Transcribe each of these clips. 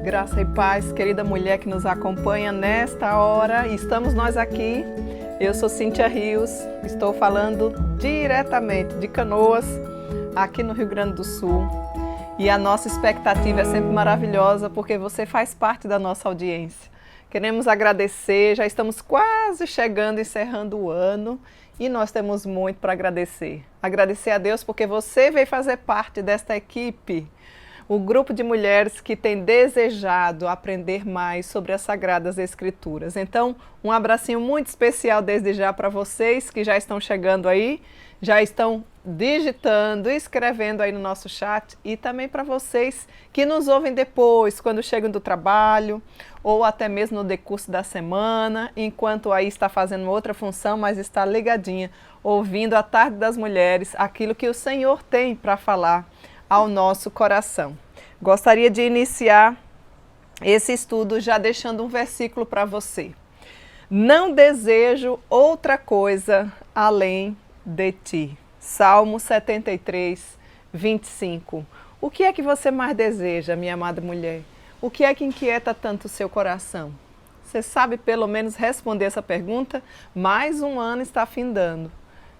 Graça e paz, querida mulher que nos acompanha nesta hora. Estamos nós aqui. Eu sou Cíntia Rios, estou falando diretamente de Canoas, aqui no Rio Grande do Sul. E a nossa expectativa é sempre maravilhosa, porque você faz parte da nossa audiência. Queremos agradecer, já estamos quase chegando, encerrando o ano, e nós temos muito para agradecer. Agradecer a Deus porque você veio fazer parte desta equipe, o grupo de mulheres que tem desejado aprender mais sobre as Sagradas Escrituras. Então, um abracinho muito especial desde já para vocês que já estão chegando aí, já estão digitando, escrevendo aí no nosso chat, e também para vocês que nos ouvem depois, quando chegam do trabalho, ou até mesmo no decurso da semana, enquanto aí está fazendo outra função, mas está ligadinha, ouvindo a Tarde das Mulheres, aquilo que o Senhor tem para falar ao nosso coração. Gostaria de iniciar esse estudo já deixando um versículo para você. Não desejo outra coisa além de ti. Salmo 73, 25. O que é que você mais deseja, minha amada mulher? O que é que inquieta tanto o seu coração? Você sabe pelo menos responder essa pergunta? Mais um ano está findando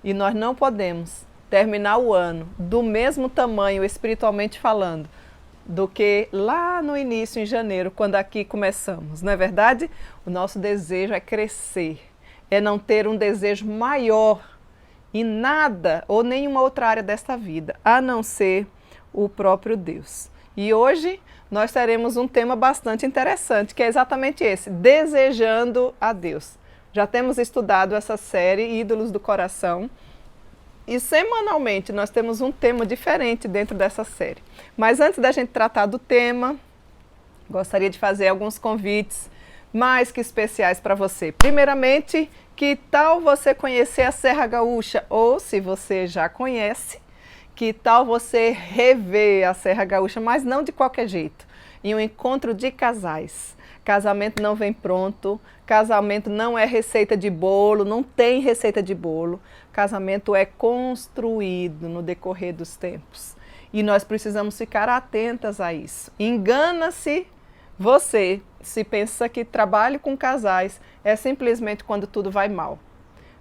e nós não podemos terminar o ano do mesmo tamanho, espiritualmente falando, do que lá no início, em janeiro, quando aqui começamos. Não é verdade? O nosso desejo é crescer, é não ter um desejo maior em nada ou nenhuma outra área desta vida, a não ser o próprio Deus. E hoje nós teremos um tema bastante interessante, que é exatamente esse, desejando a Deus. Já temos estudado essa série, Ídolos do Coração, e semanalmente nós temos um tema diferente dentro dessa série. Mas antes da gente tratar do tema, gostaria de fazer alguns convites mais que especiais para você. Primeiramente, que tal você conhecer a Serra Gaúcha? Ou, se você já conhece, que tal você rever a Serra Gaúcha, mas não de qualquer jeito, em um encontro de casais. Casamento não vem pronto, casamento não é receita de bolo, não tem receita de bolo. Casamento é construído no decorrer dos tempos. E nós precisamos ficar atentas a isso. Engana-se você se pensa que trabalho com casais é simplesmente quando tudo vai mal.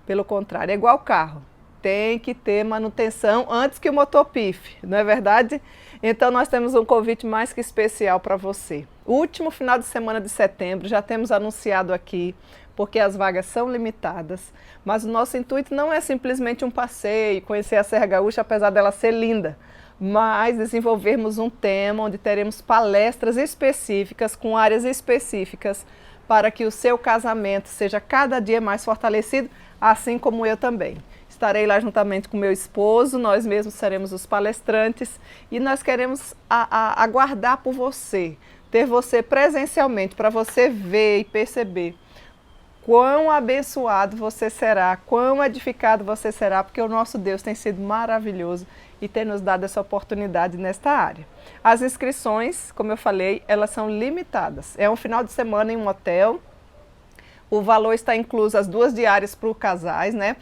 Pelo contrário, é igual carro. Tem que ter manutenção antes que o motor pife, não é verdade? Então nós temos um convite mais que especial para você. O último final de semana de setembro, já temos anunciado aqui, porque as vagas são limitadas, mas o nosso intuito não é simplesmente um passeio, conhecer a Serra Gaúcha, apesar dela ser linda, mas desenvolvermos um tema onde teremos palestras específicas, com áreas específicas, para que o seu casamento seja cada dia mais fortalecido, assim como eu também. Estarei lá juntamente com meu esposo, nós mesmos seremos os palestrantes e nós queremos aguardar por você, ter você presencialmente, para você ver e perceber quão abençoado você será, quão edificado você será, porque o nosso Deus tem sido maravilhoso e tem nos dado essa oportunidade nesta área. As inscrições, como eu falei, elas são limitadas. É um final de semana em um hotel. O valor está incluso as 2 diárias para os casais, né?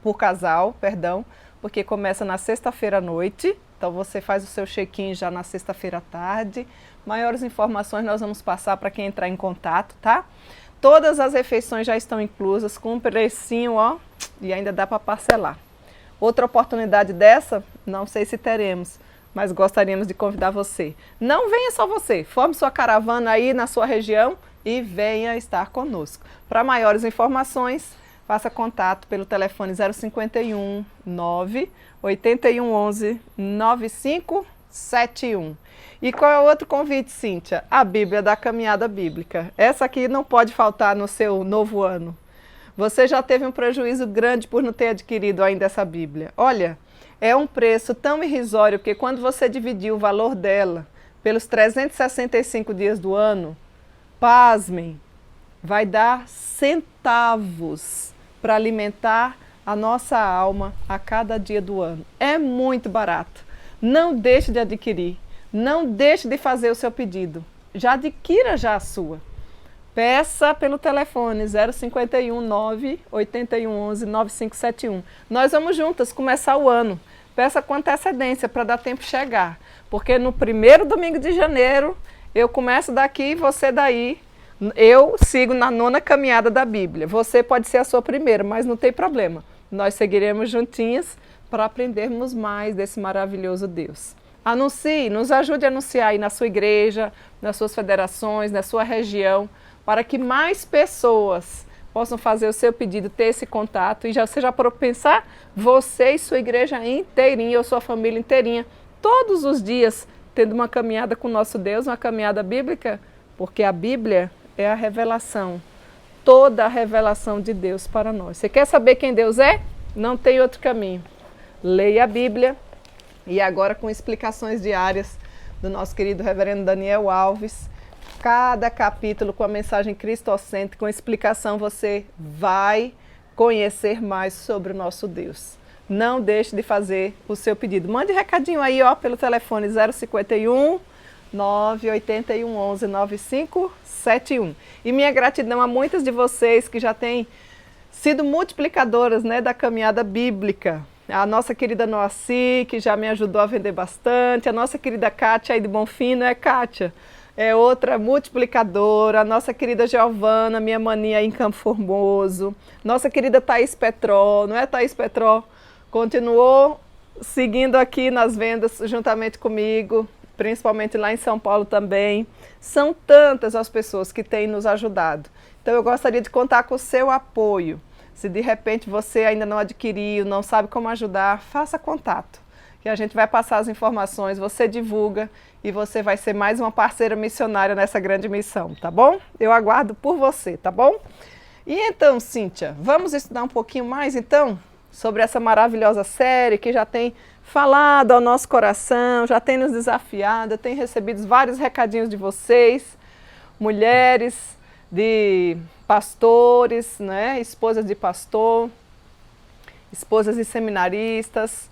Por casal, perdão, porque começa na sexta-feira à noite. Então você faz o seu check-in já na sexta-feira à tarde. Maiores informações nós vamos passar para quem entrar em contato, tá? Todas as refeições já estão inclusas com um precinho, ó, e ainda dá para parcelar. Outra oportunidade dessa, não sei se teremos, mas gostaríamos de convidar você. Não venha só você, forme sua caravana aí na sua região e venha estar conosco. Para maiores informações, faça contato pelo telefone 051 9 8111 9571. E qual é o outro convite, Cíntia? A Bíblia da Caminhada Bíblica. Essa aqui não pode faltar no seu novo ano. Você já teve um prejuízo grande por não ter adquirido ainda essa Bíblia. Olha, é um preço tão irrisório que quando você dividir o valor dela pelos 365 dias do ano, pasmem, vai dar centavos para alimentar a nossa alma a cada dia do ano. É muito barato. Não deixe de adquirir. Não deixe de fazer o seu pedido. Já adquira já a sua. Peça pelo telefone 051 9 8111 9571. Nós vamos juntas começar o ano. Peça com antecedência para dar tempo de chegar. Porque no primeiro domingo de janeiro Eu começo daqui, você daí. Eu sigo na 9ª caminhada da Bíblia. Você pode ser a sua primeira, mas não tem problema. Nós seguiremos juntinhas para aprendermos mais desse maravilhoso Deus. Anuncie, nos ajude a anunciar aí na sua igreja, nas suas federações, na sua região, para que mais pessoas possam fazer o seu pedido, ter esse contato. E você já parou para pensar? Você e sua igreja inteirinha, ou sua família inteirinha, todos os dias, tendo uma caminhada com o nosso Deus, uma caminhada bíblica, porque a Bíblia é a revelação, toda a revelação de Deus para nós. Você quer saber quem Deus é? Não tem outro caminho. Leia a Bíblia, e agora com explicações diárias do nosso querido reverendo Daniel Alves. Cada capítulo com a mensagem cristocêntrica, com explicação, você vai conhecer mais sobre o nosso Deus. Não deixe de fazer o seu pedido. Mande recadinho aí, ó, pelo telefone 051 981 11 9571. E minha gratidão a muitas de vocês que já têm sido multiplicadoras, né, da caminhada bíblica. A nossa querida Noaci, que já me ajudou a vender bastante. A nossa querida Kátia aí de Bonfim, não é, Kátia? É outra multiplicadora. A nossa querida Giovana, minha maninha aí em Campo Formoso. Nossa querida Thaís Petró, não é, Thaís Petró? Continuou seguindo aqui nas vendas juntamente comigo, principalmente lá em São Paulo também. São tantas as pessoas que têm nos ajudado. Então eu gostaria de contar com o seu apoio. Se de repente você ainda não adquiriu, não sabe como ajudar, faça contato, que a gente vai passar as informações, você divulga e você vai ser mais uma parceira missionária nessa grande missão, tá bom? Eu aguardo por você, tá bom? E então, Cíntia, vamos estudar um pouquinho mais então sobre essa maravilhosa série que já tem falado ao nosso coração, já tem nos desafiado, tem recebido vários recadinhos de vocês, mulheres, de pastores, né, esposas de pastor, esposas de seminaristas,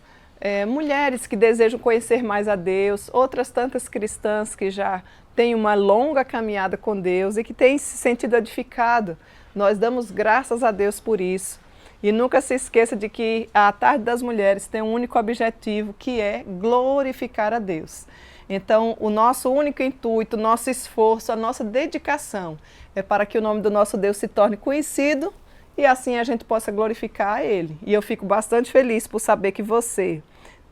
mulheres que desejam conhecer mais a Deus, outras tantas cristãs que já têm uma longa caminhada com Deus e que têm se sentido edificado. Nós damos graças a Deus por isso. E nunca se esqueça de que a Tarde das Mulheres tem um único objetivo, que é glorificar a Deus. Então, o nosso único intuito, o nosso esforço, a nossa dedicação é para que o nome do nosso Deus se torne conhecido e assim a gente possa glorificar a Ele. E eu fico bastante feliz por saber que você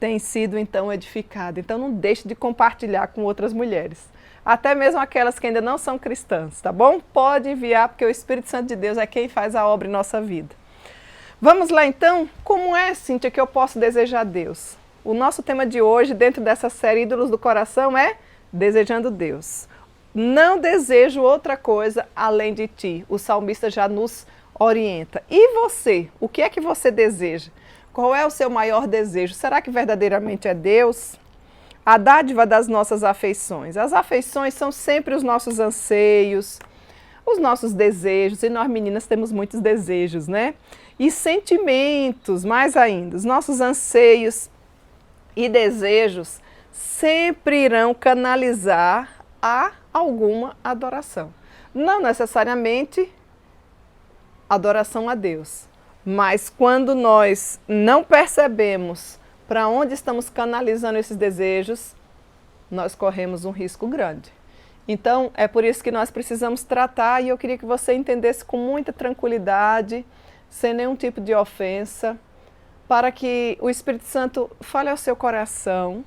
tem sido então edificada. Então, não deixe de compartilhar com outras mulheres. Até mesmo aquelas que ainda não são cristãs, tá bom? Pode enviar, porque o Espírito Santo de Deus é quem faz a obra em nossa vida. Vamos lá então? Como é, Cíntia, que eu posso desejar a Deus? O nosso tema de hoje, dentro dessa série Ídolos do Coração, é Desejando Deus. Não desejo outra coisa além de ti. O salmista já nos orienta. E você? O que é que você deseja? Qual é o seu maior desejo? Será que verdadeiramente é Deus? A dádiva das nossas afeições. As afeições são sempre os nossos anseios, os nossos desejos. E nós meninas temos muitos desejos, né? E sentimentos, mais ainda. Os nossos anseios e desejos sempre irão canalizar a alguma adoração. Não necessariamente adoração a Deus, mas quando nós não percebemos para onde estamos canalizando esses desejos, nós corremos um risco grande. Então, é por isso que nós precisamos tratar, e eu queria que você entendesse com muita tranquilidade, sem nenhum tipo de ofensa, para que o Espírito Santo fale ao seu coração,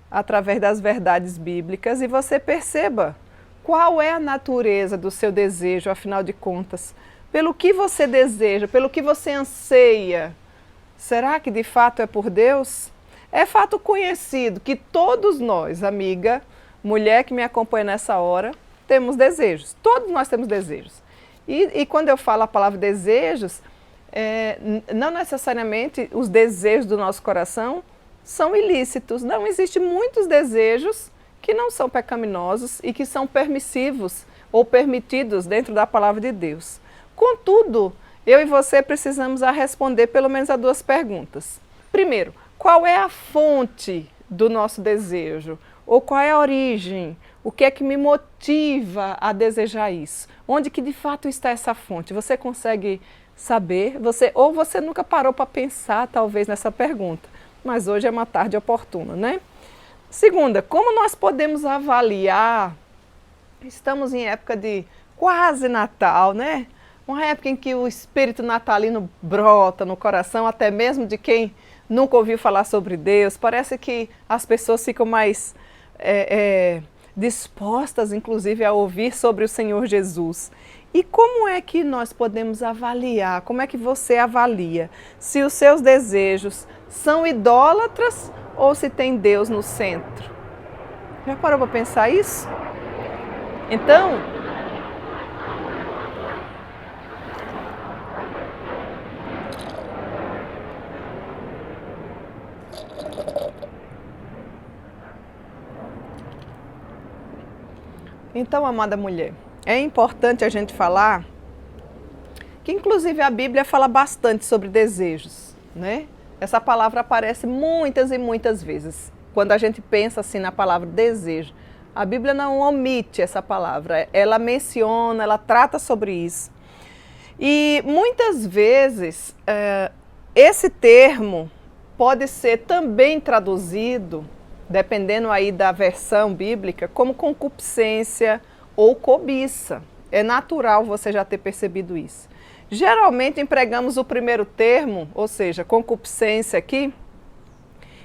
através das verdades bíblicas, e você perceba qual é a natureza do seu desejo, afinal de contas. Pelo que você deseja, pelo que você anseia, será que de fato é por Deus? É fato conhecido que todos nós, amiga, mulher que me acompanha nessa hora, temos desejos. Todos nós temos desejos. E quando eu falo a palavra desejos, não necessariamente os desejos do nosso coração são ilícitos. Não, existem muitos desejos que não são pecaminosos e que são permissivos ou permitidos dentro da palavra de Deus. Contudo, eu e você precisamos responder pelo menos a duas perguntas. Primeiro, qual é a fonte do nosso desejo? Ou qual é a origem? O que é que me motiva a desejar isso? Onde que de fato está essa fonte? Você consegue saber? Ou você nunca parou para pensar talvez nessa pergunta? Mas hoje é uma tarde oportuna, né? Segunda, como nós podemos avaliar Estamos em época de quase Natal, né? Uma época em que o espírito natalino brota no coração, até mesmo de quem nunca ouviu falar sobre Deus. Parece que as pessoas ficam mais dispostas, inclusive, a ouvir sobre o Senhor Jesus. E como é que nós podemos avaliar, como é que você avalia se os seus desejos são idólatras ou se tem Deus no centro? Já parou para pensar isso? Então, amada mulher, é importante a gente falar que inclusive a Bíblia fala bastante sobre desejos, né? Essa palavra aparece muitas e muitas vezes. Quando a gente pensa assim na palavra desejo, a Bíblia não omite essa palavra, ela menciona, ela trata sobre isso. E muitas vezes esse termo pode ser também traduzido, dependendo aí da versão bíblica, como concupiscência ou cobiça. É natural você já ter percebido isso. Geralmente empregamos o primeiro termo, ou seja, concupiscência aqui,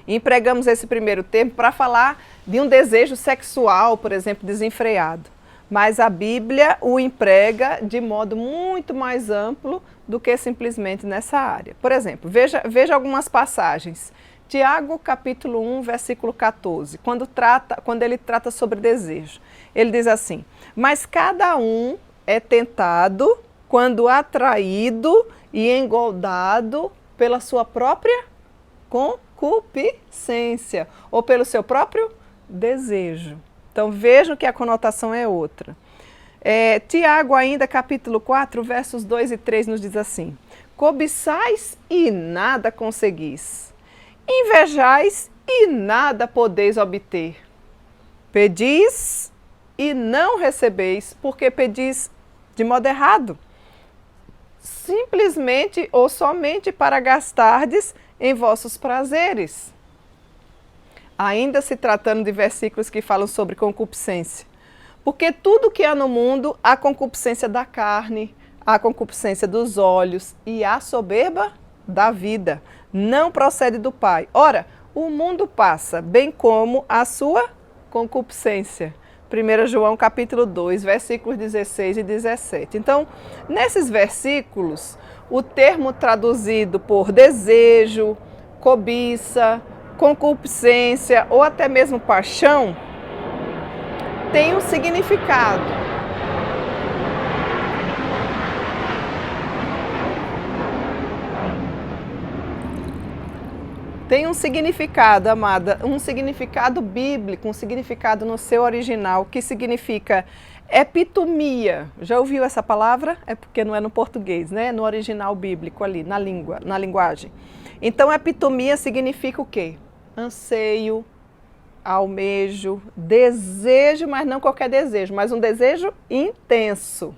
empregamos esse primeiro termo para falar de um desejo sexual, por exemplo, desenfreado. Mas a Bíblia o emprega de modo muito mais amplo do que simplesmente nessa área. Por exemplo, veja algumas passagens. Tiago, capítulo 1, versículo 14, quando ele trata sobre desejo. Ele diz assim: mas cada um é tentado quando atraído e engoldado pela sua própria concupiscência ou pelo seu próprio desejo. Então vejam que a conotação é outra. Tiago ainda, capítulo 4, versos 2 e 3 nos diz assim: cobiçais e nada conseguis, invejais e nada podeis obter, pedis e não recebeis, porque pedis de modo errado, simplesmente ou somente para gastardes em vossos prazeres. Ainda se tratando de versículos que falam sobre concupiscência. Porque tudo que há no mundo, a concupiscência da carne, a concupiscência dos olhos e a soberba da vida, não procede do Pai. Ora, o mundo passa, bem como a sua concupiscência. 1 João capítulo 2, versículos 16 e 17. Então, nesses versículos, o termo traduzido por desejo, cobiça, concupiscência ou até mesmo paixão tem um significado. Tem um significado, amada, um significado bíblico, um significado no seu original, que significa epitomia. Já ouviu essa palavra? É porque não é no português, né? No original bíblico ali, na linguagem. Então, epitomia significa o quê? Anseio, almejo, desejo, mas não qualquer desejo, mas um desejo intenso.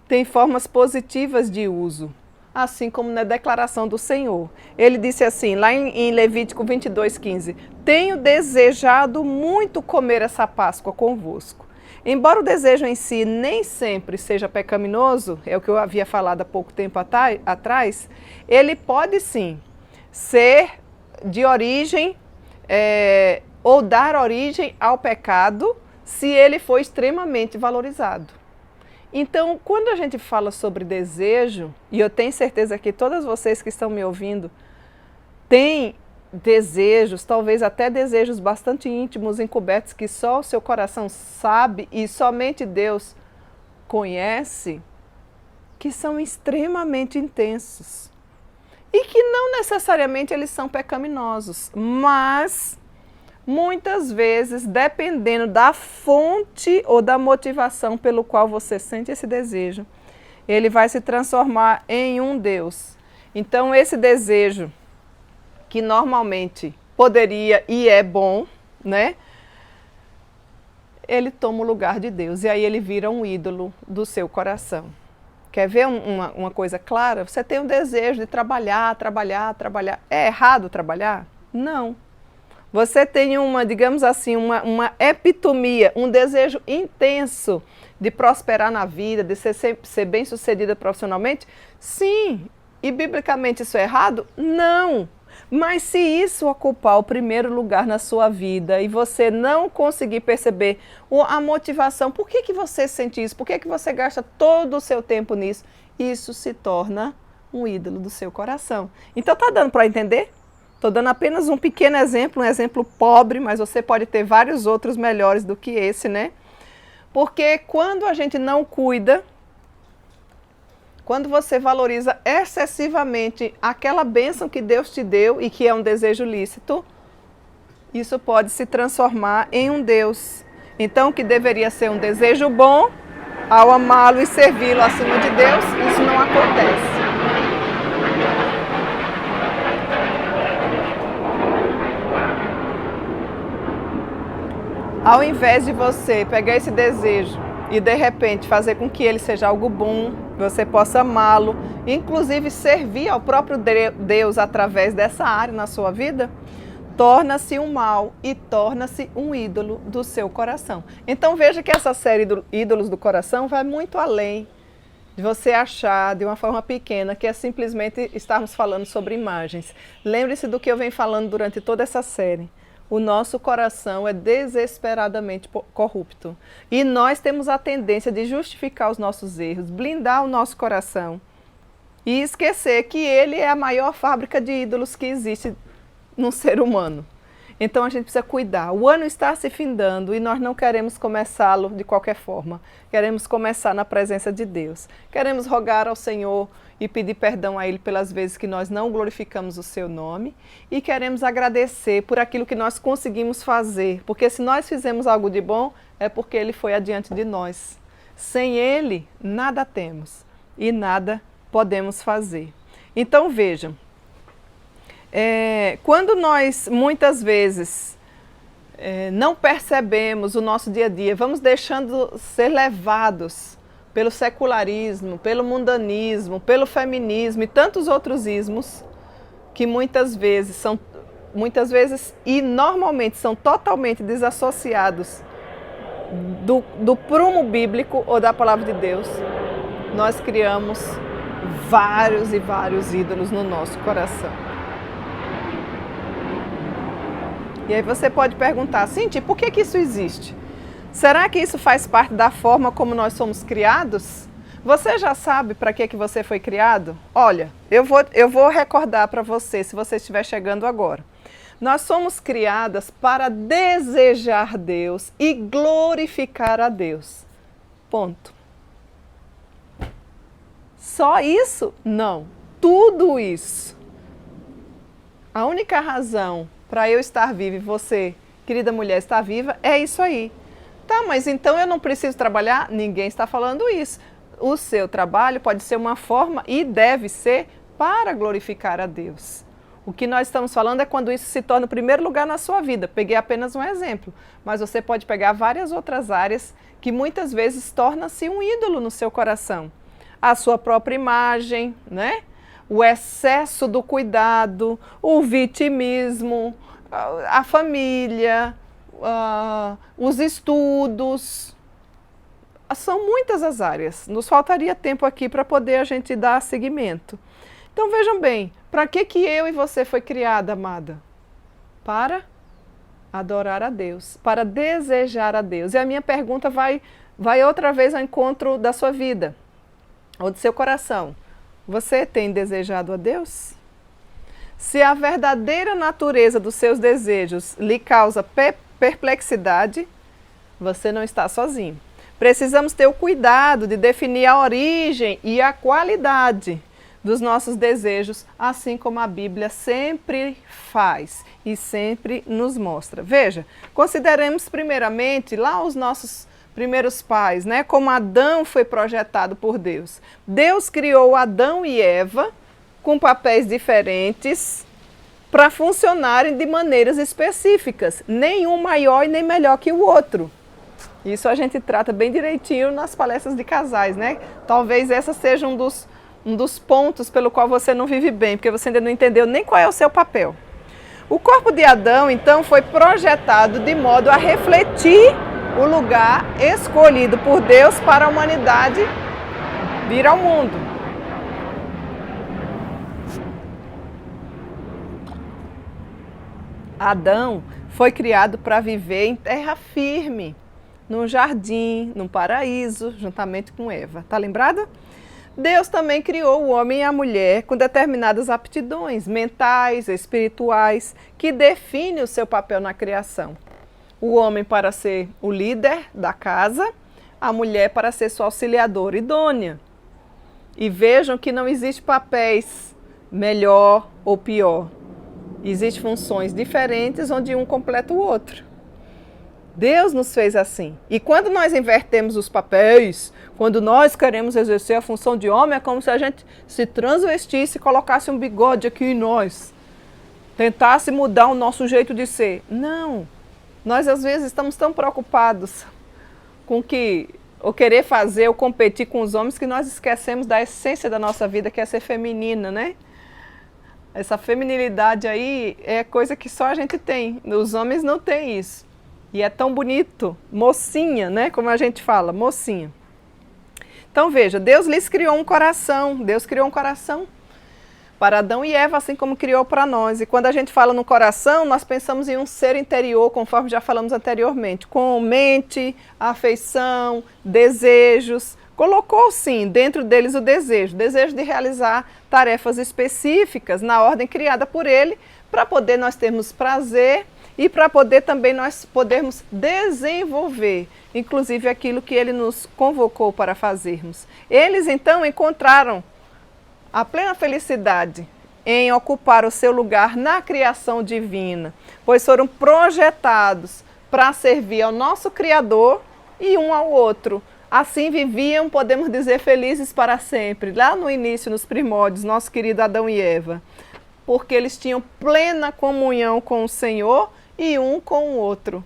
Tem formas positivas de uso, assim como na declaração do Senhor. Ele disse assim, lá em Levítico 22:15, tenho desejado muito comer essa Páscoa convosco. Embora o desejo em si nem sempre seja pecaminoso, é o que eu havia falado há pouco tempo atrás, ele pode sim ser de origem ou dar origem ao pecado se ele for extremamente valorizado. Então, quando a gente fala sobre desejo, e eu tenho certeza que todas vocês que estão me ouvindo têm desejos, talvez até desejos bastante íntimos, encobertos, que só o seu coração sabe e somente Deus conhece, que são extremamente intensos. E que não necessariamente eles são pecaminosos, mas muitas vezes, dependendo da fonte ou da motivação pelo qual você sente esse desejo, ele vai se transformar em um Deus. Então, esse desejo, que normalmente poderia e é bom, né? Ele toma o lugar de Deus e aí ele vira um ídolo do seu coração. Quer ver uma coisa clara? Você tem um desejo de trabalhar. É errado trabalhar? Não. Você tem uma, digamos assim, uma epitomia, um desejo intenso de prosperar na vida, de ser bem-sucedida profissionalmente? Sim. E biblicamente isso é errado? Não. Mas se isso ocupar o primeiro lugar na sua vida e você não conseguir perceber a motivação, por que você sente isso? Por que você gasta todo o seu tempo nisso? Isso se torna um ídolo do seu coração. Então tá dando para entender? Estou dando apenas um pequeno exemplo, um exemplo pobre, mas você pode ter vários outros melhores do que esse, né? Porque quando a gente não cuida, quando você valoriza excessivamente aquela bênção que Deus te deu e que é um desejo lícito, isso pode se transformar em um Deus. Então, o que deveria ser um desejo bom, ao amá-lo e servi-lo acima de Deus, isso não acontece. Ao invés de você pegar esse desejo e de repente fazer com que ele seja algo bom, você possa amá-lo, inclusive servir ao próprio Deus através dessa área na sua vida, torna-se um mal e torna-se um ídolo do seu coração. Então veja que essa série do ídolos do coração vai muito além de você achar de uma forma pequena que é simplesmente estarmos falando sobre imagens. Lembre-se do que eu venho falando durante toda essa série. O nosso coração é desesperadamente corrupto. E nós temos a tendência de justificar os nossos erros, blindar o nosso coração e esquecer que ele é a maior fábrica de ídolos que existe no ser humano. Então a gente precisa cuidar. O ano está se findando e nós não queremos começá-lo de qualquer forma. Queremos começar na presença de Deus. Queremos rogar ao Senhor e pedir perdão a Ele pelas vezes que nós não glorificamos o Seu nome. E queremos agradecer por aquilo que nós conseguimos fazer. Porque se nós fizemos algo de bom, é porque Ele foi adiante de nós. Sem Ele, nada temos e nada podemos fazer. Então vejam, quando nós muitas vezes não percebemos o nosso dia a dia, vamos deixando ser levados pelo secularismo, pelo mundanismo, pelo feminismo e tantos outros ismos que muitas vezes e normalmente são totalmente desassociados do prumo bíblico ou da palavra de Deus, nós criamos vários e vários ídolos no nosso coração. E aí você pode perguntar, Cintia, por que isso existe? Será que isso faz parte da forma como nós somos criados? Você já sabe para que você foi criado? Olha, eu vou recordar para você, se você estiver chegando agora. Nós somos criadas para desejar Deus e glorificar a Deus. Ponto. Só isso? Não. Tudo isso. A única razão para eu estar viva e você, querida mulher, estar viva, é isso aí. Tá, mas então eu não preciso trabalhar? Ninguém está falando isso. O seu trabalho pode ser uma forma e deve ser para glorificar a Deus. O que nós estamos falando é quando isso se torna o primeiro lugar na sua vida. Peguei apenas um exemplo, mas você pode pegar várias outras áreas que muitas vezes torna-se um ídolo no seu coração. A sua própria imagem, né? O excesso do cuidado, o vitimismo, a família, os estudos. São muitas as áreas. Nos faltaria tempo aqui para poder a gente dar seguimento. Então vejam bem, para que eu e você foi criada, amada? Para adorar a Deus, para desejar a Deus. E a minha pergunta vai outra vez ao encontro da sua vida, ou do seu coração. Você tem desejado a Deus? Se a verdadeira natureza dos seus desejos lhe causa perplexidade, você não está sozinho. Precisamos ter o cuidado de definir a origem e a qualidade dos nossos desejos, assim como a Bíblia sempre faz e sempre nos mostra. Veja, consideremos primeiramente lá os nossos primeiros pais, né? Como Adão foi projetado por Deus. Deus criou Adão e Eva com papéis diferentes para funcionarem de maneiras específicas. Nenhum maior e nem melhor que o outro. Isso a gente trata bem direitinho nas palestras de casais, né? Talvez essa seja um dos pontos pelo qual você não vive bem, porque você ainda não entendeu nem qual é o seu papel. O corpo de Adão, então, foi projetado de modo a refletir o lugar escolhido por Deus para a humanidade vir ao mundo. Adão foi criado para viver em terra firme, num jardim, num paraíso, juntamente com Eva. Tá lembrado? Deus também criou o homem e a mulher com determinadas aptidões mentais, espirituais, que definem o seu papel na criação. O homem para ser o líder da casa, a mulher para ser sua auxiliadora idônea. E vejam que não existe papéis melhor ou pior. Existem funções diferentes onde um completa o outro. Deus nos fez assim. E quando nós invertemos os papéis, quando nós queremos exercer a função de homem, é como se a gente se transvestisse e colocasse um bigode aqui em nós. Tentasse mudar o nosso jeito de ser. Não. Nós às vezes estamos tão preocupados com ou querer fazer ou competir com os homens que nós esquecemos da essência da nossa vida, que é ser feminina, né? Essa feminilidade aí é coisa que só a gente tem. Os homens não têm isso. E é tão bonito, mocinha, né? Como a gente fala, mocinha. Então veja, Deus lhes criou um coração. Deus criou um coração para Adão e Eva, assim como criou para nós. E quando a gente fala no coração, nós pensamos em um ser interior, conforme já falamos anteriormente, com mente, afeição, desejos. Colocou sim dentro deles o desejo de realizar tarefas específicas na ordem criada por ele, para poder nós termos prazer e para poder também nós podermos desenvolver, inclusive aquilo que ele nos convocou para fazermos. Eles então encontraram a plena felicidade em ocupar o seu lugar na criação divina, pois foram projetados para servir ao nosso Criador e um ao outro. Assim viviam, podemos dizer, felizes para sempre. Lá no início, nos primórdios, nosso querido Adão e Eva. Porque eles tinham plena comunhão com o Senhor e um com o outro.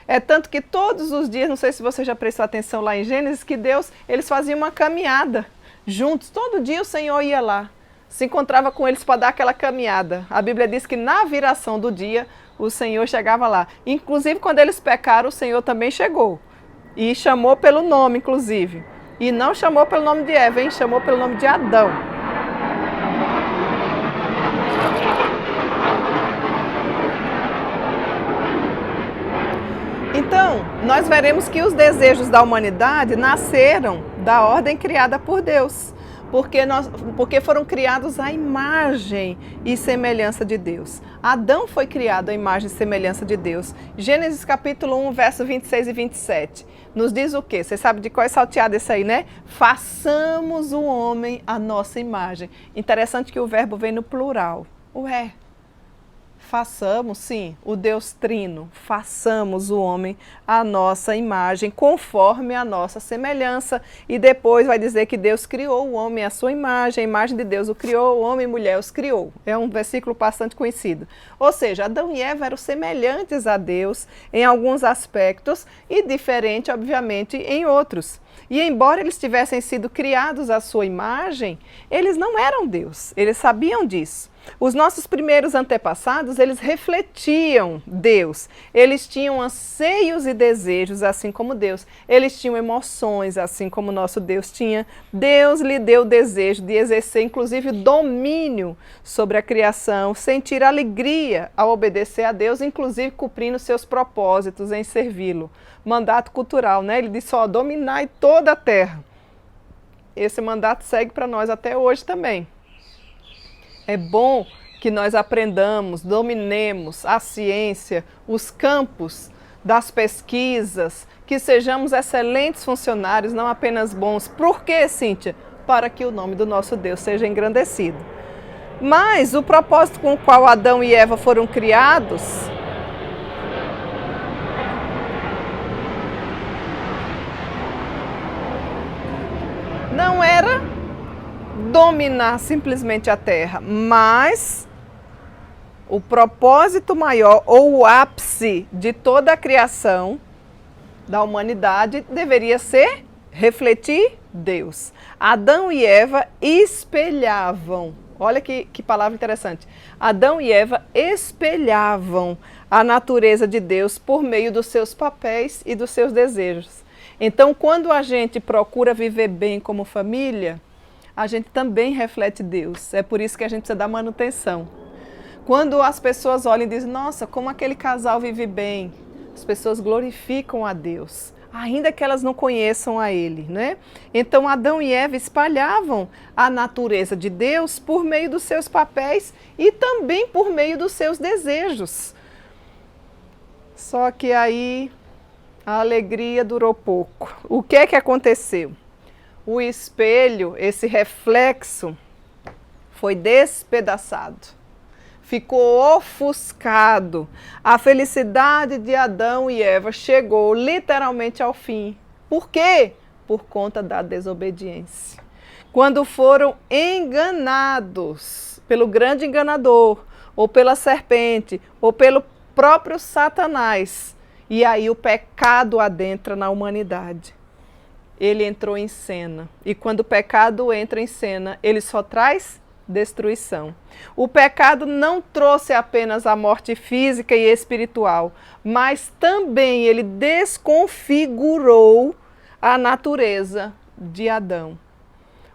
É tanto que todos os dias, não sei se você já prestou atenção lá em Gênesis, que eles faziam uma caminhada juntos. Todo dia o Senhor ia lá, se encontrava com eles para dar aquela caminhada. A Bíblia diz que na viração do dia, o Senhor chegava lá. Inclusive, quando eles pecaram, o Senhor também chegou. E chamou pelo nome, inclusive. E não chamou pelo nome de Eva, hein? Chamou pelo nome de Adão. Então, nós veremos que os desejos da humanidade nasceram da ordem criada por Deus. Porque foram criados à imagem e semelhança de Deus. Adão foi criado à imagem e semelhança de Deus. Gênesis capítulo 1, verso 26 e 27. Nos diz o quê? Você sabe de qual é salteado esse aí, né? Façamos o homem à nossa imagem. Interessante que o verbo vem no plural. Ué, façamos, sim, o Deus Trino, façamos o homem à nossa imagem, conforme a nossa semelhança. E depois vai dizer que Deus criou o homem à sua imagem, a imagem de Deus o criou, o homem e mulher os criou. É um versículo bastante conhecido. Ou seja, Adão e Eva eram semelhantes a Deus em alguns aspectos e diferentes, obviamente, em outros. E embora eles tivessem sido criados à sua imagem, eles não eram Deus, eles sabiam disso. Os nossos primeiros antepassados, eles refletiam Deus. Eles tinham anseios e desejos, assim como Deus. Eles tinham emoções, assim como nosso Deus tinha. Deus lhe deu o desejo de exercer, inclusive, domínio sobre a criação, sentir alegria ao obedecer a Deus, inclusive cumprindo seus propósitos em servi-lo. Mandato cultural, né? Ele disse, ó, dominai toda a terra. Esse mandato segue para nós até hoje também. É bom que nós aprendamos, dominemos a ciência, os campos das pesquisas, que sejamos excelentes funcionários, não apenas bons. Por quê, Cíntia? Para que o nome do nosso Deus seja engrandecido. Mas o propósito com o qual Adão e Eva foram criados não era dominar simplesmente a terra, mas o propósito maior ou o ápice de toda a criação da humanidade deveria ser refletir Deus. Adão e Eva espelhavam, Olha que palavra interessante. Adão e Eva espelhavam a natureza de Deus por meio dos seus papéis e dos seus desejos. Então, quando a gente procura viver bem como família, a gente também reflete Deus. É por isso que a gente precisa dar manutenção. Quando as pessoas olham e dizem, nossa, como aquele casal vive bem, as pessoas glorificam a Deus, ainda que elas não conheçam a Ele, né? Então Adão e Eva espalhavam a natureza de Deus por meio dos seus papéis e também por meio dos seus desejos. Só que aí a alegria durou pouco. O que é que aconteceu? O espelho, esse reflexo, foi despedaçado. Ficou ofuscado. A felicidade de Adão e Eva chegou literalmente ao fim. Por quê? Por conta da desobediência. Quando foram enganados pelo grande enganador, ou pela serpente, ou pelo próprio Satanás, e aí o pecado adentra na humanidade. Ele entrou em cena. E quando o pecado entra em cena, ele só traz destruição. O pecado não trouxe apenas a morte física e espiritual, mas também ele desconfigurou a natureza de Adão.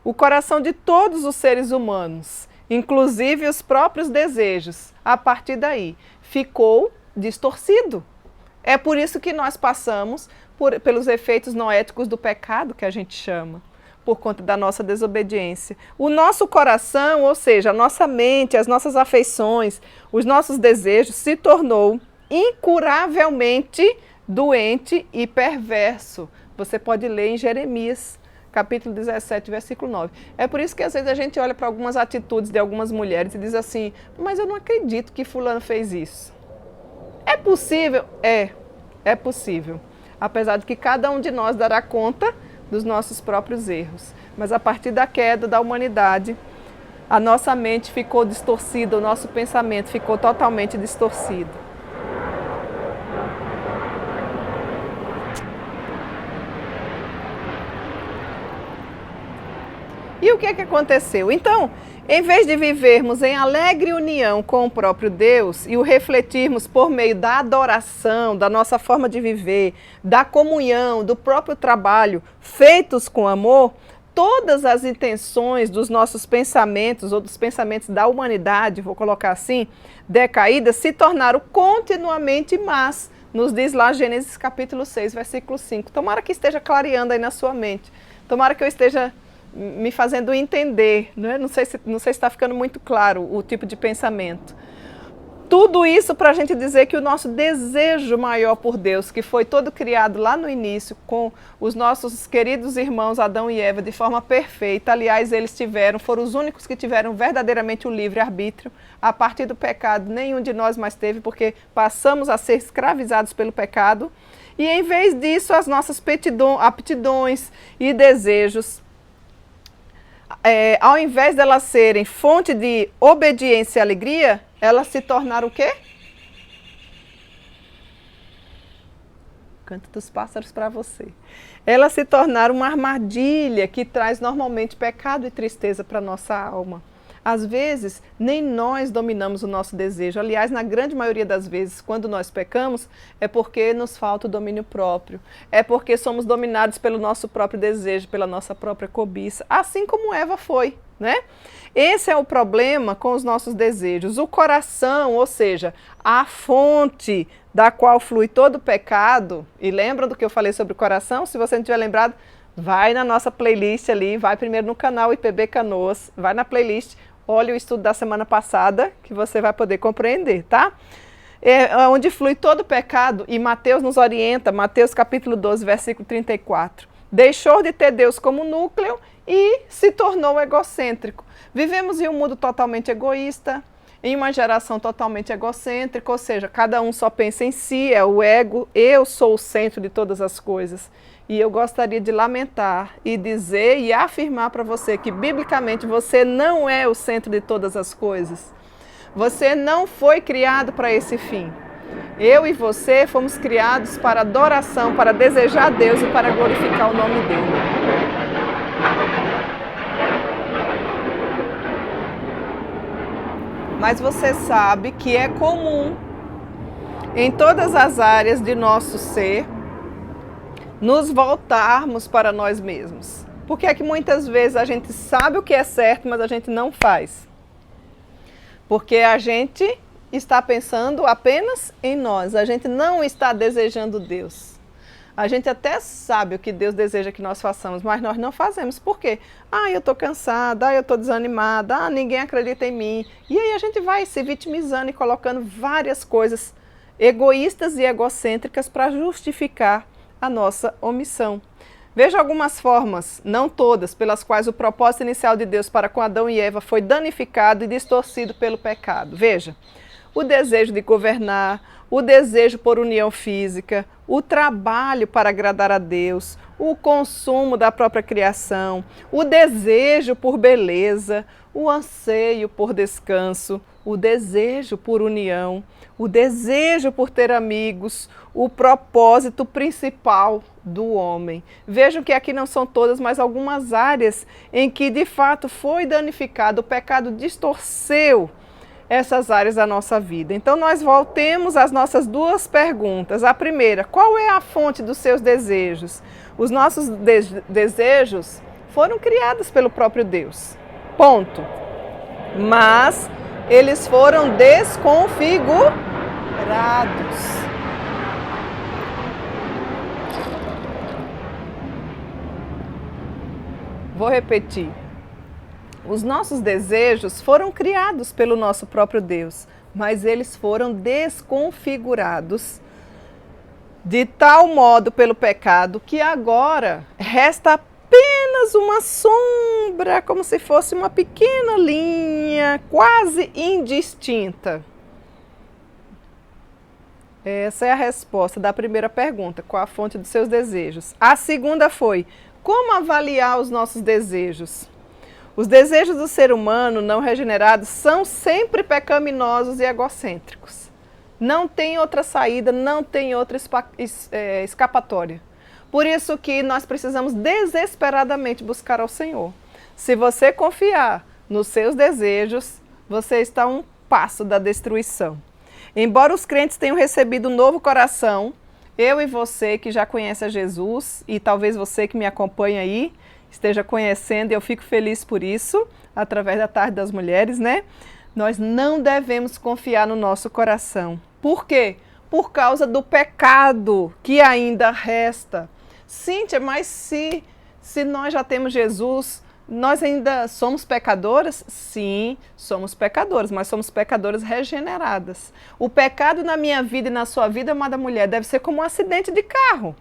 O coração de todos os seres humanos, inclusive os próprios desejos, a partir daí, ficou distorcido. É por isso que nós passamos pelos efeitos noéticos do pecado, que a gente chama, por conta da nossa desobediência. O nosso coração, ou seja, a nossa mente, as nossas afeições, os nossos desejos, se tornou incuravelmente doente e perverso. Você pode ler em Jeremias, capítulo 17, versículo 9. É por isso que às vezes a gente olha para algumas atitudes de algumas mulheres e diz assim, mas eu não acredito que fulano fez isso. É possível? É possível. Apesar de que cada um de nós dará conta dos nossos próprios erros. Mas a partir da queda da humanidade, a nossa mente ficou distorcida, o nosso pensamento ficou totalmente distorcido. E o que é que aconteceu? Então, em vez de vivermos em alegre união com o próprio Deus e o refletirmos por meio da adoração, da nossa forma de viver, da comunhão, do próprio trabalho, feitos com amor, todas as intenções dos nossos pensamentos ou dos pensamentos da humanidade, vou colocar assim, decaídas, se tornaram continuamente más. Nos diz lá Gênesis capítulo 6, versículo 5. Tomara que esteja clareando aí na sua mente. Tomara que eu esteja me fazendo entender, né? Não sei se está ficando muito claro o tipo de pensamento. Tudo isso para a gente dizer que o nosso desejo maior por Deus, que foi todo criado lá no início com os nossos queridos irmãos Adão e Eva de forma perfeita, aliás, foram os únicos que tiveram verdadeiramente o livre-arbítrio. A partir do pecado, nenhum de nós mais teve, porque passamos a ser escravizados pelo pecado. E em vez disso, as nossas aptidões e desejos, ao invés de elas serem fonte de obediência e alegria, elas se tornaram o quê? Canto dos pássaros para você. Elas se tornaram uma armadilha que traz normalmente pecado e tristeza para a nossa alma. Às vezes, nem nós dominamos o nosso desejo. Aliás, na grande maioria das vezes, quando nós pecamos, é porque nos falta o domínio próprio. É porque somos dominados pelo nosso próprio desejo, pela nossa própria cobiça. Assim como Eva foi, né? Esse é o problema com os nossos desejos. O coração, ou seja, a fonte da qual flui todo o pecado. E lembram do que eu falei sobre o coração? Se você não tiver lembrado, vai na nossa playlist ali, vai primeiro no canal IPB Canoas, vai na playlist, olha o estudo da semana passada, que você vai poder compreender, tá? Onde flui todo o pecado, e Mateus nos orienta, Mateus capítulo 12, versículo 34. Deixou de ter Deus como núcleo e se tornou egocêntrico. Vivemos em um mundo totalmente egoísta, em uma geração totalmente egocêntrica, ou seja, cada um só pensa em si, é o ego, eu sou o centro de todas as coisas. E eu gostaria de lamentar e dizer e afirmar para você que, biblicamente, você não é o centro de todas as coisas. Você não foi criado para esse fim. Eu e você fomos criados para adoração, para desejar a Deus e para glorificar o nome dele. Mas você sabe que é comum em todas as áreas de nosso ser nos voltarmos para nós mesmos. Porque é que muitas vezes a gente sabe o que é certo, mas a gente não faz. Porque a gente está pensando apenas em nós, a gente não está desejando Deus. A gente até sabe o que Deus deseja que nós façamos, mas nós não fazemos. Por quê? Eu estou cansada, eu estou desanimada, ninguém acredita em mim. E aí a gente vai se vitimizando e colocando várias coisas egoístas e egocêntricas para justificar a nossa omissão. Veja algumas formas, não todas, pelas quais o propósito inicial de Deus para com Adão e Eva foi danificado e distorcido pelo pecado. Veja, o desejo de governar, o desejo por união física, o trabalho para agradar a Deus, o consumo da própria criação, o desejo por beleza, o anseio por descanso, o desejo por união, o desejo por ter amigos, o propósito principal do homem. Vejam que aqui não são todas, mas algumas áreas em que de fato foi danificado, o pecado distorceu essas áreas da nossa vida. Então nós voltemos às nossas duas perguntas. A primeira, qual é a fonte dos seus desejos? Os nossos desejos foram criados pelo próprio Deus. Ponto. Mas eles foram desconfigurados. Vou repetir. Os nossos desejos foram criados pelo nosso próprio Deus, mas eles foram desconfigurados de tal modo pelo pecado que agora resta apenas uma sombra, como se fosse uma pequena linha, quase indistinta. Essa é a resposta da primeira pergunta, qual a fonte dos seus desejos? A segunda foi, como avaliar os nossos desejos? Os desejos do ser humano não regenerado são sempre pecaminosos e egocêntricos. Não tem outra saída, não tem outra escapatória. Por isso que nós precisamos desesperadamente buscar ao Senhor. Se você confiar nos seus desejos, você está a um passo da destruição. Embora os crentes tenham recebido um novo coração, eu e você que já conhece a Jesus, e talvez você que me acompanha aí, esteja conhecendo, e eu fico feliz por isso, através da Tarde das Mulheres, né? Nós não devemos confiar no nosso coração. Por quê? Por causa do pecado que ainda resta. Cíntia, mas se nós já temos Jesus, nós ainda somos pecadoras? Sim, somos pecadoras, mas somos pecadoras regeneradas. O pecado na minha vida e na sua vida, amada mulher, deve ser como um acidente de carro.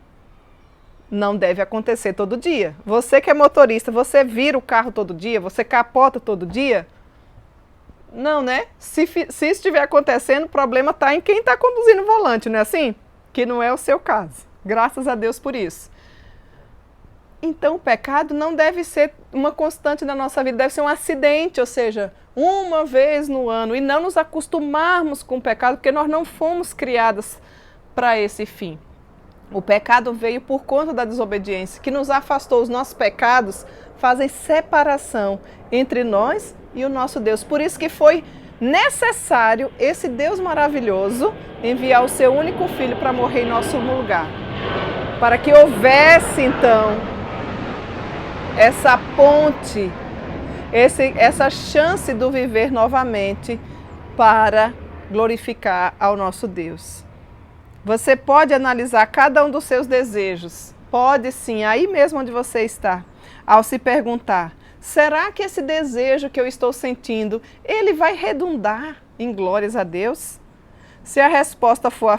Não deve acontecer todo dia. Você que é motorista, você vira o carro todo dia? Você capota todo dia? Não, né? Se isso estiver acontecendo, o problema está em quem está conduzindo o volante, não é assim? Que não é o seu caso. Graças a Deus por isso. Então o pecado não deve ser uma constante na nossa vida, deve ser um acidente, ou seja, uma vez no ano. E não nos acostumarmos com o pecado, porque nós não fomos criadas para esse fim. O pecado veio por conta da desobediência, que nos afastou. Os nossos pecados fazem separação entre nós e o nosso Deus. Por isso que foi necessário esse Deus maravilhoso enviar o seu único filho para morrer em nosso lugar. Para que houvesse, então, essa ponte, essa chance do viver novamente para glorificar ao nosso Deus. Você pode analisar cada um dos seus desejos, pode sim, aí mesmo onde você está, ao se perguntar, será que esse desejo que eu estou sentindo, ele vai redundar em glórias a Deus? Se a resposta for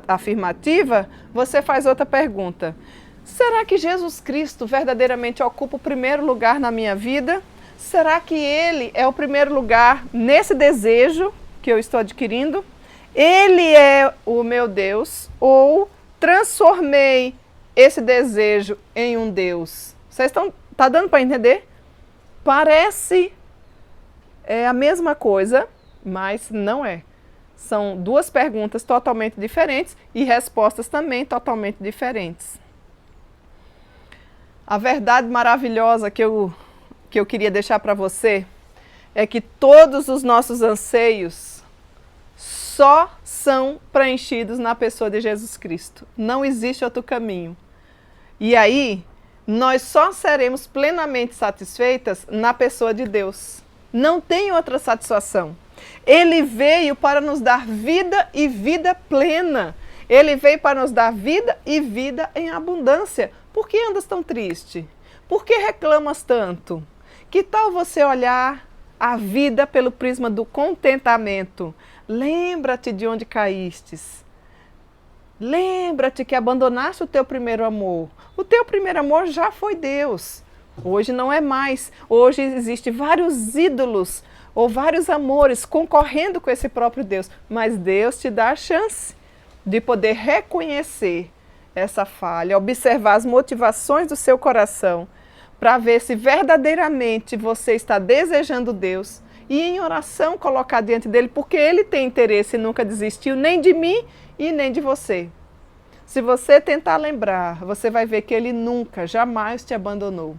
afirmativa, você faz outra pergunta. Será que Jesus Cristo verdadeiramente ocupa o primeiro lugar na minha vida? Será que Ele é o primeiro lugar nesse desejo que eu estou adquirindo? Ele é o meu Deus ou transformei esse desejo em um Deus? Vocês tá dando para entender? Parece a mesma coisa, mas não é. São duas perguntas totalmente diferentes e respostas também totalmente diferentes. A verdade maravilhosa que eu queria deixar para você é que todos os nossos anseios só são preenchidos na pessoa de Jesus Cristo. Não existe outro caminho. E aí, nós só seremos plenamente satisfeitas na pessoa de Deus. Não tem outra satisfação. Ele veio para nos dar vida e vida plena. Ele veio para nos dar vida e vida em abundância. Por que andas tão triste? Por que reclamas tanto? Que tal você olhar a vida pelo prisma do contentamento? Lembra-te de onde caístes. Lembra-te que abandonaste o teu primeiro amor. O teu primeiro amor já foi Deus. Hoje não é mais. Hoje existem vários ídolos ou vários amores concorrendo com esse próprio Deus. Mas Deus te dá a chance de poder reconhecer essa falha, observar as motivações do seu coração, para ver se verdadeiramente você está desejando Deus e em oração colocar diante dele, porque ele tem interesse e nunca desistiu nem de mim e nem de você. Se você tentar lembrar, você vai ver que ele nunca, jamais te abandonou.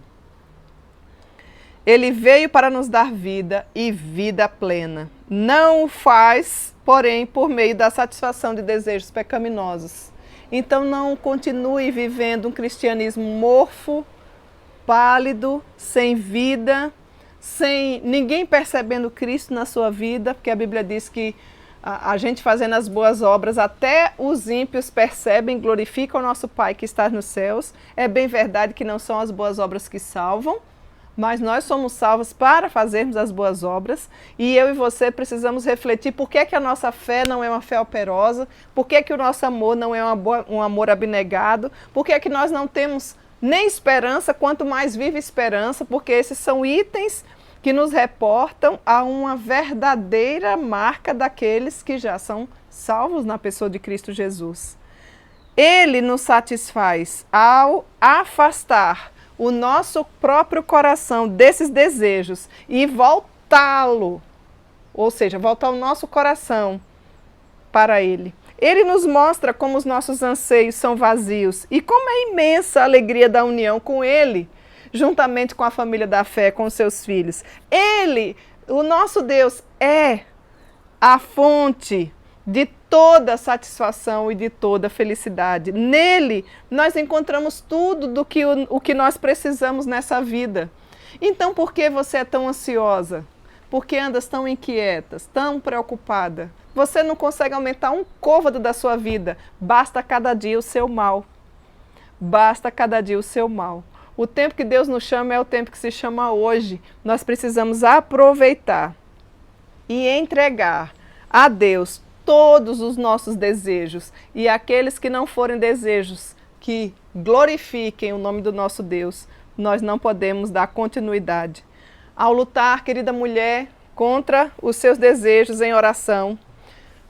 Ele veio para nos dar vida e vida plena. Não o faz, porém, por meio da satisfação de desejos pecaminosos. Então não continue vivendo um cristianismo morfo, pálido, sem vida, sem ninguém percebendo Cristo na sua vida, porque a Bíblia diz que a gente fazendo as boas obras, até os ímpios percebem, glorificam o nosso Pai que está nos céus. É bem verdade que não são as boas obras que salvam, mas nós somos salvos para fazermos as boas obras, e eu e você precisamos refletir por que é que a nossa fé não é uma fé operosa, por que é que o nosso amor não é um amor abnegado, por que é que nós não temos nem esperança, quanto mais vive esperança, porque esses são itens que nos reportam a uma verdadeira marca daqueles que já são salvos na pessoa de Cristo Jesus. Ele nos satisfaz ao afastar o nosso próprio coração desses desejos e voltá-lo, ou seja, voltar o nosso coração para Ele. Ele nos mostra como os nossos anseios são vazios e como é imensa a alegria da união com Ele, juntamente com a família da fé, com os seus filhos. Ele, o nosso Deus, é a fonte de toda satisfação e de toda felicidade. Nele, nós encontramos tudo do que o que nós precisamos nessa vida. Então, por que você é tão ansiosa? Por que andas tão inquietas, tão preocupada? Você não consegue aumentar um côvado da sua vida. Basta cada dia o seu mal. Basta cada dia o seu mal. O tempo que Deus nos chama é o tempo que se chama hoje. Nós precisamos aproveitar e entregar a Deus todos os nossos desejos. E aqueles que não forem desejos que glorifiquem o nome do nosso Deus, nós não podemos dar continuidade. Ao lutar, querida mulher, contra os seus desejos em oração,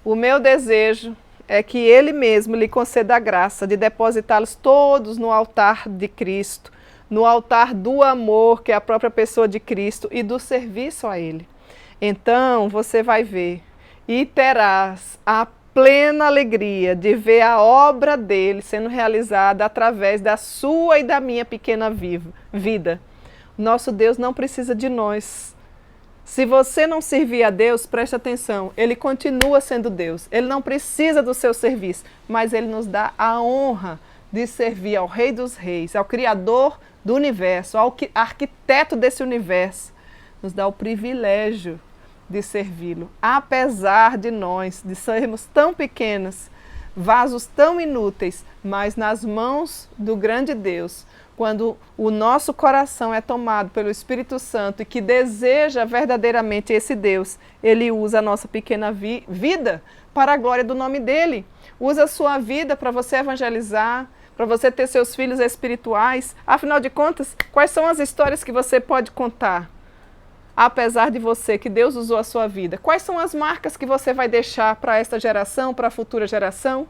o meu desejo é que Ele mesmo lhe conceda a graça de depositá-los todos no altar de Cristo, no altar do amor, que é a própria pessoa de Cristo, e do serviço a Ele. Então você vai ver e terás a plena alegria de ver a obra dele sendo realizada através da sua e da minha pequena vida. Nosso Deus não precisa de nós. Se você não servir a Deus, preste atenção, Ele continua sendo Deus. Ele não precisa do seu serviço, mas Ele nos dá a honra de servir ao Rei dos Reis, ao Criador do universo, ao arquiteto desse universo. Nos dá o privilégio de servi-lo, apesar de nós, de sermos tão pequenas, vasos tão inúteis, mas nas mãos do grande Deus, quando o nosso coração é tomado pelo Espírito Santo e que deseja verdadeiramente esse Deus, Ele usa a nossa pequena vida para a glória do nome dEle. Usa a sua vida para você evangelizar, para você ter seus filhos espirituais. Afinal de contas, quais são as histórias que você pode contar? Apesar de você, que Deus usou a sua vida. Quais são as marcas que você vai deixar para esta geração, para a futura geração?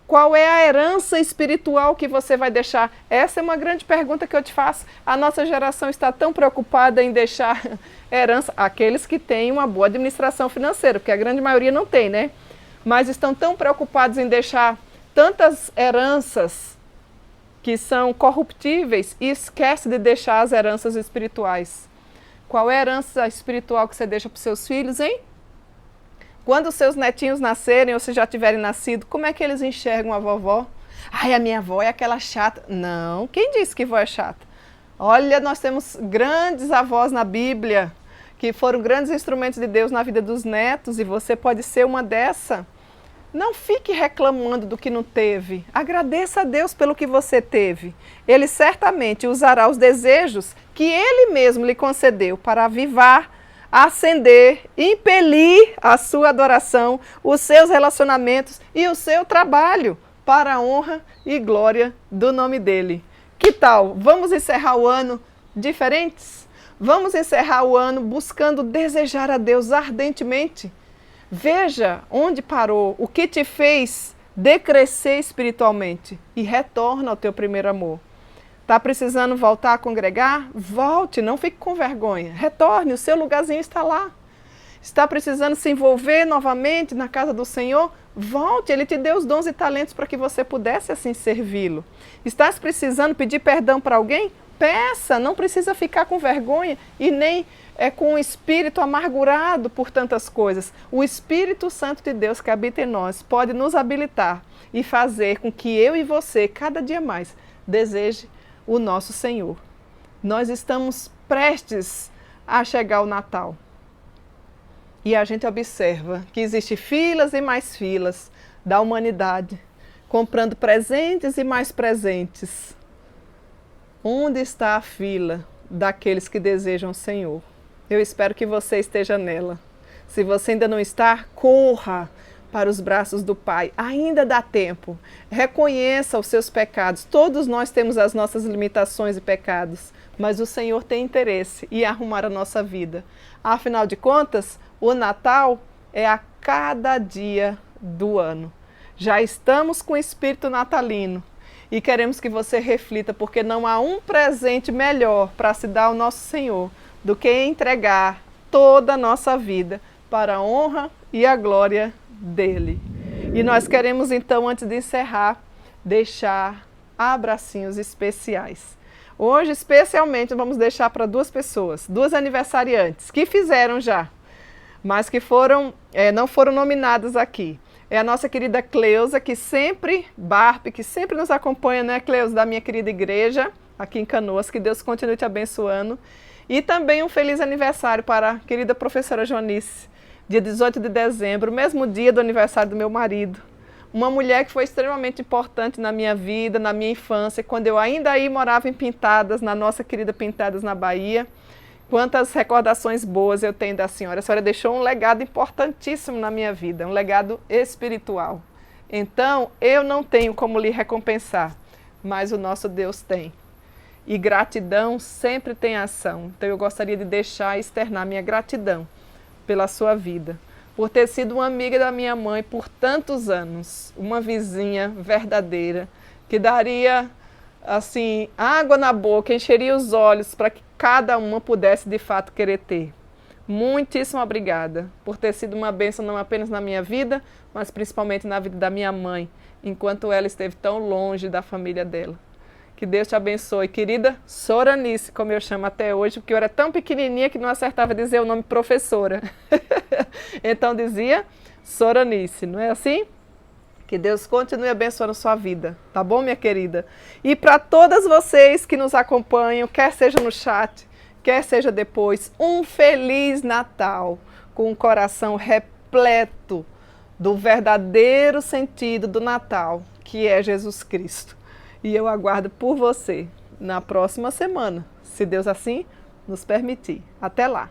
Qual é a herança espiritual que você vai deixar? Essa é uma grande pergunta que eu te faço. A nossa geração está tão preocupada em deixar herança, aqueles que têm uma boa administração financeira, porque a grande maioria não tem, né? Mas estão tão preocupados em deixar tantas heranças que são corruptíveis e esquece de deixar as heranças espirituais. Qual é a herança espiritual que você deixa para os seus filhos, hein? Quando os seus netinhos nascerem ou se já tiverem nascido, como é que eles enxergam a vovó? Ai, a minha avó é aquela chata. Não, quem disse que vó é chata? Olha, nós temos grandes avós na Bíblia, que foram grandes instrumentos de Deus na vida dos netos, e você pode ser uma dessa. Não fique reclamando do que não teve. Agradeça a Deus pelo que você teve. Ele certamente usará os desejos que Ele mesmo lhe concedeu para avivar, acender, impelir a sua adoração, os seus relacionamentos e o seu trabalho para a honra e glória do nome dEle. Que tal? Vamos encerrar o ano diferentes? Vamos encerrar o ano buscando desejar a Deus ardentemente? Veja onde parou, o que te fez decrescer espiritualmente e retorna ao teu primeiro amor. Está precisando voltar a congregar? Volte, não fique com vergonha. Retorne, o seu lugarzinho está lá. Está precisando se envolver novamente na casa do Senhor? Volte, Ele te deu os dons e talentos para que você pudesse assim servi-lo. Estás precisando pedir perdão para alguém? Peça, não precisa ficar com vergonha e nem com o espírito amargurado por tantas coisas. O Espírito Santo de Deus que habita em nós pode nos habilitar e fazer com que eu e você, cada dia mais, deseje o nosso Senhor. Nós estamos prestes a chegar ao Natal. E a gente observa que existem filas e mais filas da humanidade, comprando presentes e mais presentes. Onde está a fila daqueles que desejam o Senhor? Eu espero que você esteja nela. Se você ainda não está, corra para os braços do Pai. Ainda dá tempo. Reconheça os seus pecados. Todos nós temos as nossas limitações e pecados, mas o Senhor tem interesse em arrumar a nossa vida. Afinal de contas, o Natal é a cada dia do ano. Já estamos com o espírito natalino e queremos que você reflita, porque não há um presente melhor para se dar ao nosso Senhor do que entregar toda a nossa vida para a honra e a glória dEle. E nós queremos então, antes de encerrar, deixar abracinhos especiais. Hoje, especialmente, vamos deixar para duas pessoas, duas aniversariantes, que fizeram já, mas que não foram nominadas aqui. É a nossa querida Cleusa, que sempre nos acompanha, né, Cleusa, da minha querida igreja, aqui em Canoas, que Deus continue te abençoando. E também um feliz aniversário para a querida professora Jonice, dia 18 de dezembro, mesmo dia do aniversário do meu marido. Uma mulher que foi extremamente importante na minha vida, na minha infância, quando eu ainda aí morava em Pintadas, na nossa querida Pintadas, na Bahia. Quantas recordações boas eu tenho da senhora. A senhora deixou um legado importantíssimo na minha vida, um legado espiritual. Então, eu não tenho como lhe recompensar, mas o nosso Deus tem. E gratidão sempre tem ação. Então, eu gostaria de deixar e externar minha gratidão pela sua vida, por ter sido uma amiga da minha mãe por tantos anos, uma vizinha verdadeira, que daria assim, água na boca, encheria os olhos para que cada uma pudesse de fato querer ter. Muitíssimo obrigada por ter sido uma bênção não apenas na minha vida, mas principalmente na vida da minha mãe, enquanto ela esteve tão longe da família dela. Que Deus te abençoe, querida Soranice, como eu chamo até hoje, porque eu era tão pequenininha que não acertava dizer o nome professora. Então dizia Soranice, não é assim? Que Deus continue abençoando a sua vida, tá bom, minha querida? E para todas vocês que nos acompanham, quer seja no chat, quer seja depois, um Feliz Natal, com um coração repleto do verdadeiro sentido do Natal, que é Jesus Cristo. E eu aguardo por você na próxima semana, se Deus assim nos permitir. Até lá!